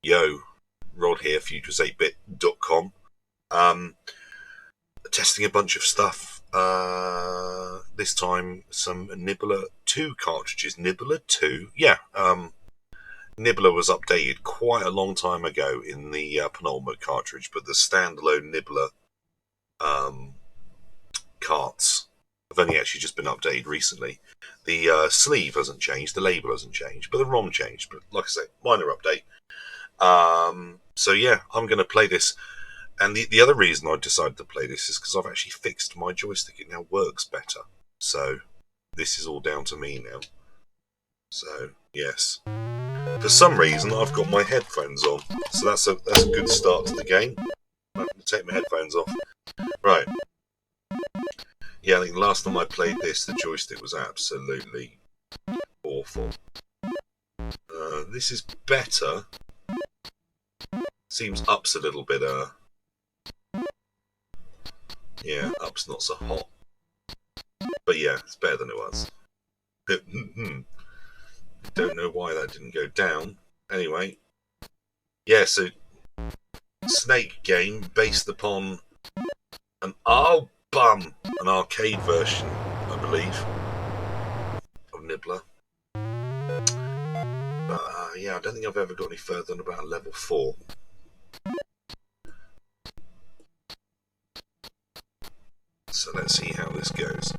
Yo, Rod here, futures8bit.com. Testing a bunch of stuff. This time, some Nibbler 2 cartridges. Nibbler 2? Yeah. Nibbler was updated quite a long time ago in the Penultimate Cartridge, but the standalone Nibbler carts have only actually just been updated recently. The sleeve hasn't changed, the label hasn't changed, but the ROM changed. But like I say, minor update. So yeah, I'm going to play this. And the other reason I decided to play this is because I've actually fixed my joystick. It now works better. So this is all down to me now. So yes, for some reason I've got my headphones on. So that's a good start to the game. I'm going to take my headphones off. Right. Yeah, I think the last time I played this, the joystick was absolutely awful. This is better. Seems up's a little bit, yeah, up's not so hot. But yeah, it's better than it was. Don't know why that didn't go down. Anyway, yeah, so Snake game based upon an arcade version, I believe, of Nibbler. But yeah, I don't think I've ever got any further than about level 4. So let's see how this goes.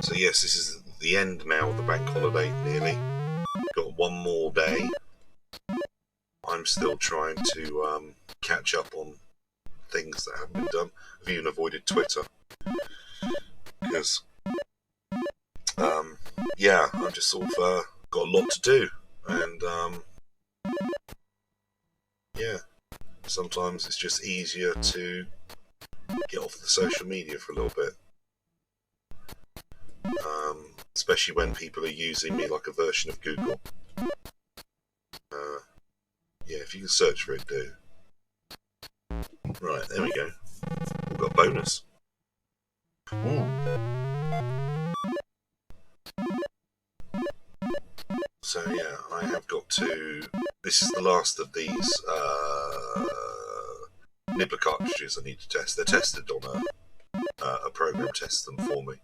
So yes, this is the end now of the bank holiday, nearly. Got one more day. I'm still trying to catch up on things that haven't been done. I've even avoided Twitter. Because, yeah, I've just sort of got a lot to do. And, yeah, sometimes it's just easier to get off the social media for a little bit. Especially when people are using me like a version of Google. Yeah, if you can search for it, do. Right, there we go. We've got bonus. Ooh. So yeah, I have got to... This is the last of these Nibbler cartridges I need to test. They're tested on a program tests them for me.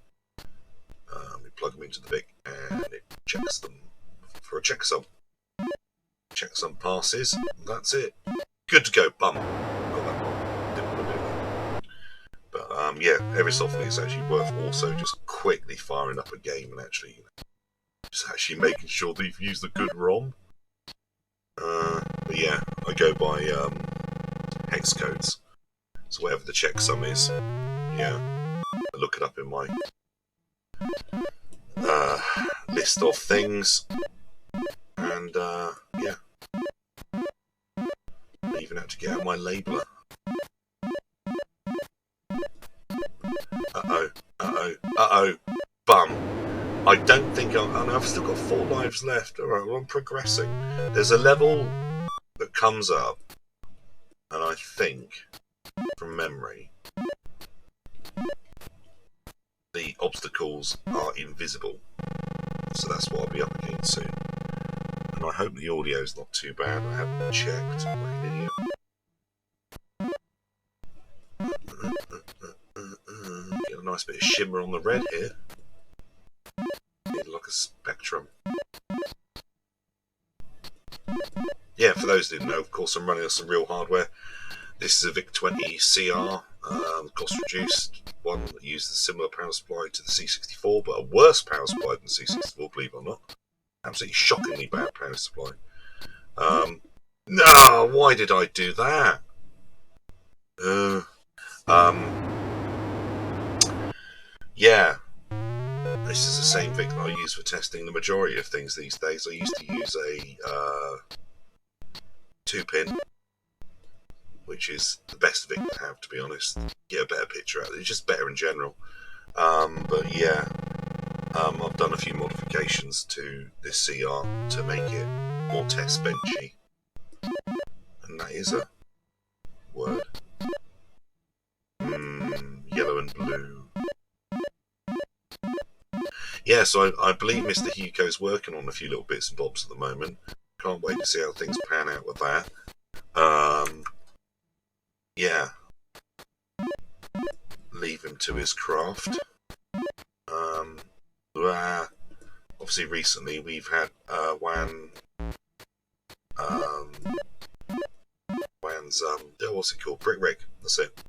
We plug them into the VIC and it checks them for a checksum. Checksum passes, and that's it. Good to go. Bum. Got that wrong. Didn't want to do that. But yeah, every so often it's actually worth also just quickly firing up a game and actually just actually making sure that you've used a good ROM. But yeah, I go by hex codes. So whatever the checksum is, yeah, I look it up in my list of things, and yeah, I even had to get out my labeler. Bum. I don't think I've still got 4 lives left. Alright, well, I'm progressing. There's a level that comes up, and I think, from memory, the obstacles are invisible. So that's what I'll be up against soon. And I hope the audio's not too bad. I haven't checked like an idiot. Get a nice bit of shimmer on the red here. Like a spectrum. Yeah, for those who didn't know, of course I'm running on some real hardware. This is a VIC20 CR, cost reduced one that used a similar power supply to the C64, but a worse power supply than the C64, believe it or not. Absolutely shockingly bad power supply. No, why did I do that? Yeah, this is the same VIC that I use for testing the majority of things these days. I used to use a 2-pin, which is the best VIC to have, to be honest. Get a better picture out of it. It's just better in general. But yeah, I've done a few modifications to this CR to make it more test benchy. And that is a word. Yellow and blue. Yeah, so I believe Mr. Hugo's working on a few little bits and bobs at the moment. Can't wait to see how things pan out with that. Yeah. Leave him to his craft. Obviously, recently we've had Wan's what's it called? Brick Rig. That's it.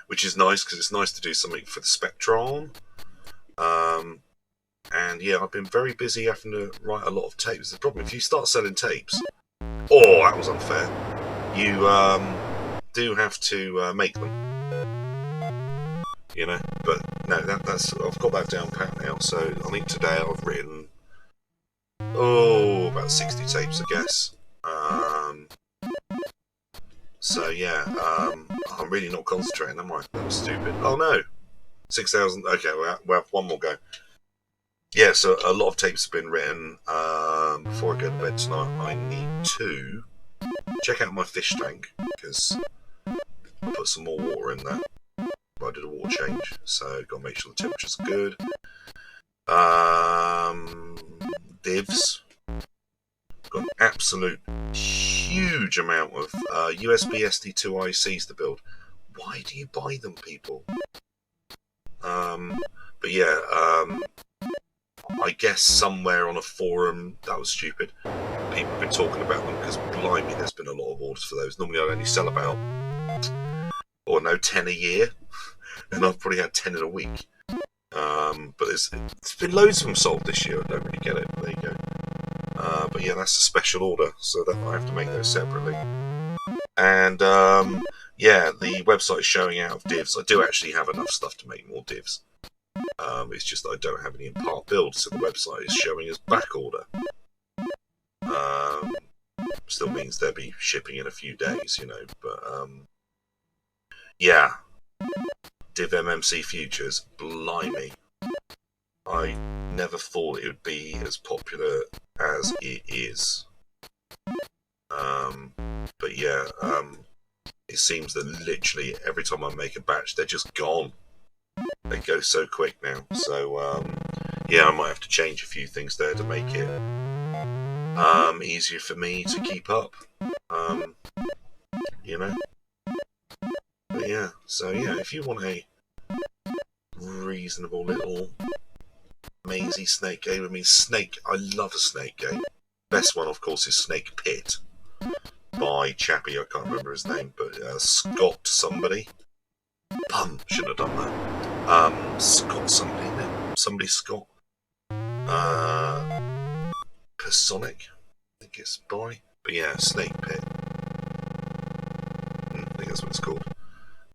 Which is nice because it's nice to do something for the Spectron. And yeah, I've been very busy having to write a lot of tapes. The problem, if you start selling tapes, oh, that was unfair. You do have to make them, you know. But no, that's I've got that down pat now. So I think today I've written about 60 tapes, I guess. So yeah, I'm really not concentrating, am I? That was stupid. Oh no, 6,000. Okay, we'll have one more go. Yeah, so a lot of tapes have been written. Before I go to bed tonight, I need to check out my fish tank because I put some more water in that. I did a water change, so got to make sure the temperatures are good. Divs. Got an absolute huge amount of USB SD2 ICs to build. Why do you buy them, people? But yeah, I guess somewhere on a forum, that was stupid. People have been talking about them because, blimey, there's been a lot of orders for those. Normally I'd only sell about, 10 a year. And I've probably had 10 in a week. But there's been loads of them sold this year. I don't really get it. There you go. But yeah, that's a special order, so that I have to make those separately. And yeah, the website is showing out of divs. I do actually have enough stuff to make more divs. It's just that I don't have any in part build, so the website is showing as back order. Still means they'll be shipping in a few days, you know. But yeah, Div MMC Futures, blimey. I never thought it would be as popular as it is. But yeah, it seems that literally every time I make a batch, they're just gone. They go so quick now. So yeah, I might have to change a few things there to make it easier for me to keep up. You know. But yeah, so yeah, if you want a reasonable little mazy snake game, I mean, I love a snake game. Best one, of course, is Snake Pit by Chappie. I can't remember his name, but Scott somebody. Should have done that. Scott somebody, isn't it? Somebody Scott. Personic, I think it's by. But yeah, Snake Pit. I think that's what it's called.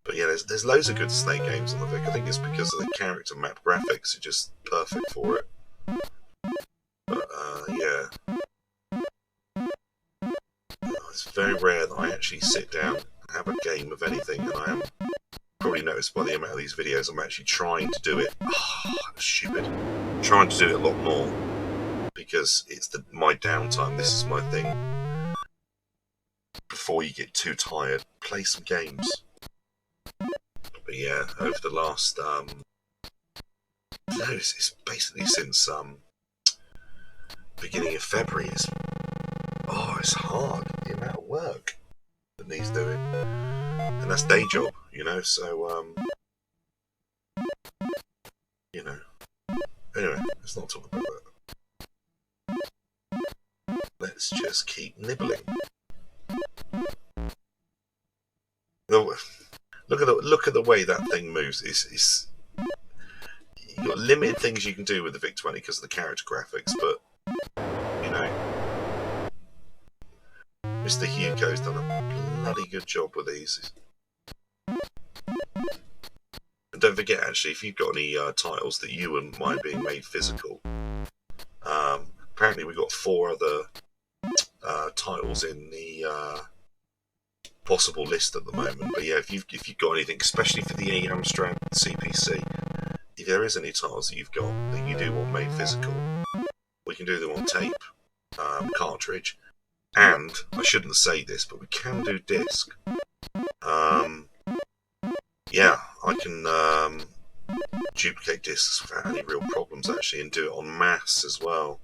But yeah, there's loads of good Snake games on the VIC. I think it's because of the character map graphics are just perfect for it. But yeah. It's very rare that I actually sit down and have a game of anything, and I am probably noticed by the amount of these videos, I'm actually trying to do it. Stupid. Trying to do it a lot more because it's my downtime. This is my thing. Before you get too tired, play some games. But yeah, over the last it's basically since beginning of February. It's hard, the amount of work that needs doing, and that's day job, you know. So you know. Anyway, let's not talk about that. Let's just keep nibbling. Look at the way that thing moves. It's you've got limited things you can do with the VIC20 because of the character graphics, but you know, Mr. Hugo's done a bloody good job with these. And don't forget, actually, if you've got any titles that you wouldn't mind being made physical, apparently we've got 4 other titles in the possible list at the moment. But yeah, if you've got anything, especially for the Amstrad CPC, if there is any titles that you've got that you do want made physical, we can do them on tape, cartridge, and I shouldn't say this, but we can do disc. Yeah, I can duplicate discs without any real problems actually, and do it en masse as well.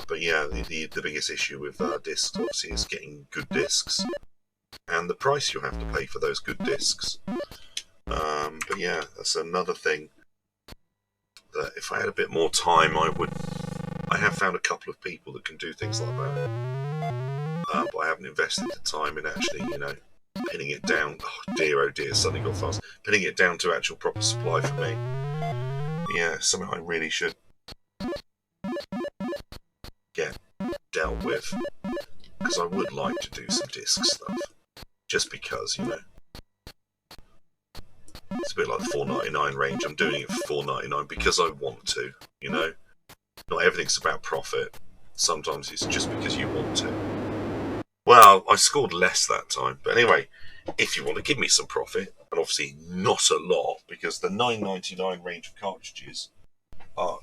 But yeah, the biggest issue with discs obviously is getting good discs and the price you have to pay for those good discs. But yeah, that's another thing that if I had a bit more time, I have found a couple of people that can do things like that, but I haven't invested the time in actually, pinning it down. Oh dear, suddenly got fast. Pinning it down to actual proper supply for me. Yeah, something I really should get dealt with, because I would like to do some disc stuff, just because, it's a bit like the 499 range. I'm doing it for 499 because I want to, Not everything's about profit. Sometimes it's just because you want to. Well, I scored less that time. But anyway, if you want to give me some profit, and obviously not a lot, because the 999 range of cartridges are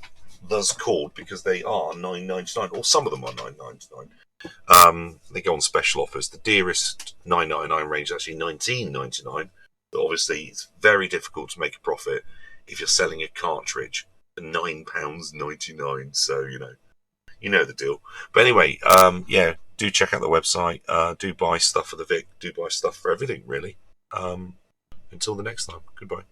thus called because they are $9.99, or some of them are $9.99. They go on special offers. The dearest 999 range is actually $19.99. But obviously, it's very difficult to make a profit if you're selling a cartridge for £9.99. So you know the deal. But anyway, yeah, do check out the website. Do buy stuff for the VIC. Do buy stuff for everything, really. Until the next time. Goodbye.